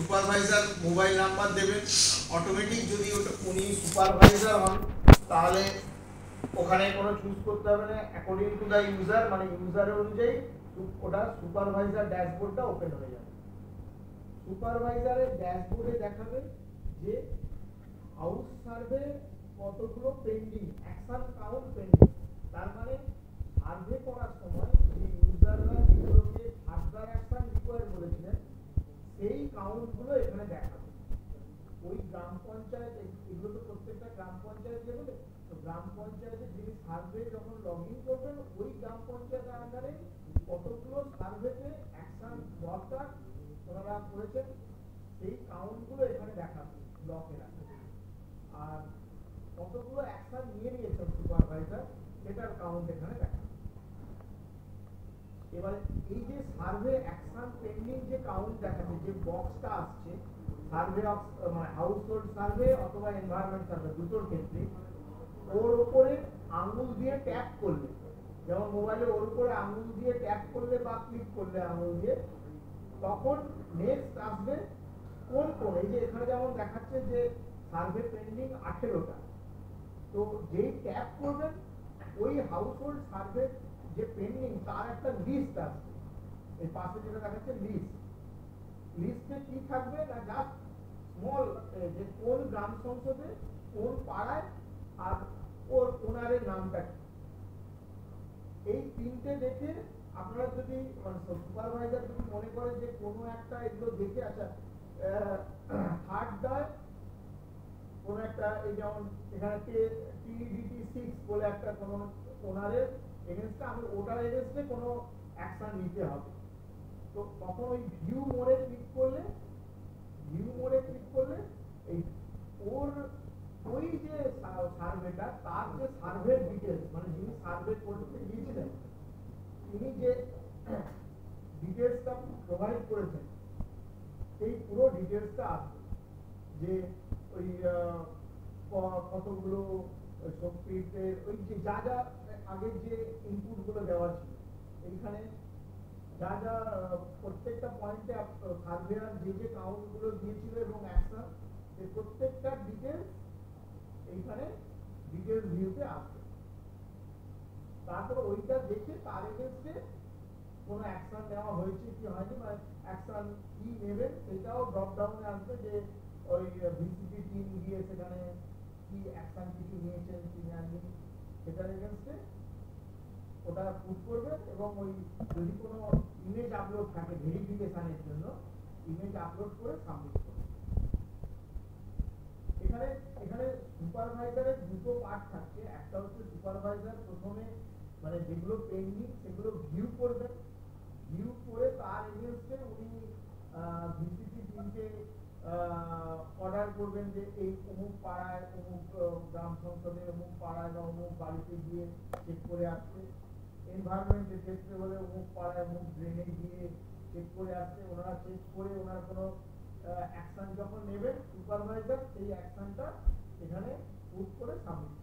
Supervisor mobile number দেবেন, automatic যদি ওটা উনি সুপারভাইজার হন তাহলে ওখানে কোনো চুজ করতে হবে না, অ্যাকর্ডিং টু দ্য ইউজার মানে ইউজারের অনুযায়ী ওটা সুপারভাইজার ড্যাশবোর্ডটা ওপেন হয়ে যাবে। সুপারভাইজারের ড্যাশবোর্ডে দেখাবে যে হাউস সার্ভে কতগুলো পেন্ডিং, অ্যাকশন কাউন্ট পেন্ডিং। তার মানে সার্ভে করার সময় যে ইউজাররা যেগুলোকে ফার্দার অ্যাকশন রিকোয়ার বলেছিলেন সেই কাউন্টগুলো এখানে দেখাবে। ওই গ্রাম পঞ্চায়েত, এগুলো তো প্রত্যেকটা গ্রাম পঞ্চায়েত লেভেলে, তো গ্রাম পঞ্চায়েতে যিনি সার্ভে যখন লগ ইন করবেন ওই গ্রাম পঞ্চায়েতের আন্ডারে কতগুলো সার্ভেতে অ্যাকশন দরকার ওনারা করেছেন সেই কাউন্টগুলো এখানে দেখাবে ব্লকে রাখবে। আর কতগুলো অ্যাকশন নিয়ে নিয়েছেন সুপারভাইজার সেটার কাউন্ট এখানে দেখাবে। এবার এই যে সার্ভে অ্যাকশন পেন্ডিং যে কাউন্ট দেখাচ্ছে, যে বক্সটা আসছে সার্ভে অফ মানে হাউস হোল্ড সার্ভে অথবা এনভায়রনমেন্ট সার্ভে দুটোর ক্ষেত্রে, ওর উপরে আঙুল দিয়ে ট্যাপ করলে, যেমন মোবাইলে ওর উপরে আঙুল দিয়ে ট্যাপ করলে বা ক্লিক করলে আঙুল দিয়ে, তখন নেক্সট আসবে কোন কোন, এই যে এখানে যেমন দেখাচ্ছে যে সার্ভে পেন্ডিং 18টা, তো যেই ট্যাপ করবেন ওই হাউস হোল্ড সার্ভে যে পেন্ডিং তার একটা লিস্ট আসবে। এই পাশে যেটা দেখাচ্ছে লিস্ট, লিস্টে কি থাকবে না জাস্ট স্মল যে কোন গ্রাম সংসদে কোন পাড়ায় আর ওর ওনারের নামটা কি, এই তিনটে দেখে আপনারা যদি সুপারভাইজার যদি মনে করে যে কোনো একটা এগুলো দেখে, আচ্ছা থার্ড কোন একটা এই যেমন এখানে টিডিটি 6 বলে একটা কোন ওনারের এগেইনস্টে আমি ওটার এগেইনস্টে কোনো অ্যাকশন নিতে হবে, তো তখন ওই ভিউ মোডে ক্লিক করলে এই ওর ওই যে সার্ভেটা তার যে সার্ভের ডিটেলস মানে যিনি সার্ভে করতে গিয়েছিলেন তিনি যে ডিটেলসটা প্রোভাইড করেছেন সেই পুরো ডিটেলসটা আসবে, যে ওই কতগুলো শক্তিতে ওই যে যা যা আগের যে ইনপুট গুলো দেওয়া ছিল এইখানে যা যা প্রত্যেকটা পয়েন্টে সার্ভেয়ার যে যে কাউন্ট গুলো দিয়েছিল এবং অ্যাকশন এই প্রত্যেকটা ডিটেলস এইখানে ডিটেলস ভিউতে আসবে। তারপর ওইটা দেখে তার এগেইনস্টে কোনো অ্যাকশন নেওয়া হয়েছে কি হয়নি বা অ্যাকশন কি নেবেন সেটাও ড্রপ ডাউনে আসবে, যে ওই ভিসিপি টিম গিয়ে সেখানে কি অ্যাকশন কিছু নিয়েছেন কি নেননি সেটার এগেইনস্টে ওটা পুট করবেন, এবং ওই যদি কোনো ইমেজ আপলোড থাকে ভেরিফিকেশনের জন্য ইমেজ আপলোড করে সাবমিট করবেন। এখানে এখানে সুপারভাইজারের দুটো পার্ট থাকছে, একটা হচ্ছে সুপারভাইজার প্রথমে মানে যেগুলো পেন্ডিং সেগুলো ভিউ করবেন, ভিউ করে তার এগেইনস্টে উনি ভিসিপি টিমকে অর্ডার করবেন যে এই অমুক পাড়ায় অমুক গ্রাম সংসদে অমুক পাড়ায় বা অমুক বাড়িতে গিয়ে চেক করে আসছে, এনভায়রনমেন্টের ক্ষেত্রে হলে অমুক পাড়ায় অমুক ড্রেনে গিয়ে চেক করে আসছে, ওনারা চেক করে ওনার কোনো অ্যাকশন যখন নেবেন সুপারভাইজার সেই অ্যাকশনটা এখানে পুট করে সাবমিট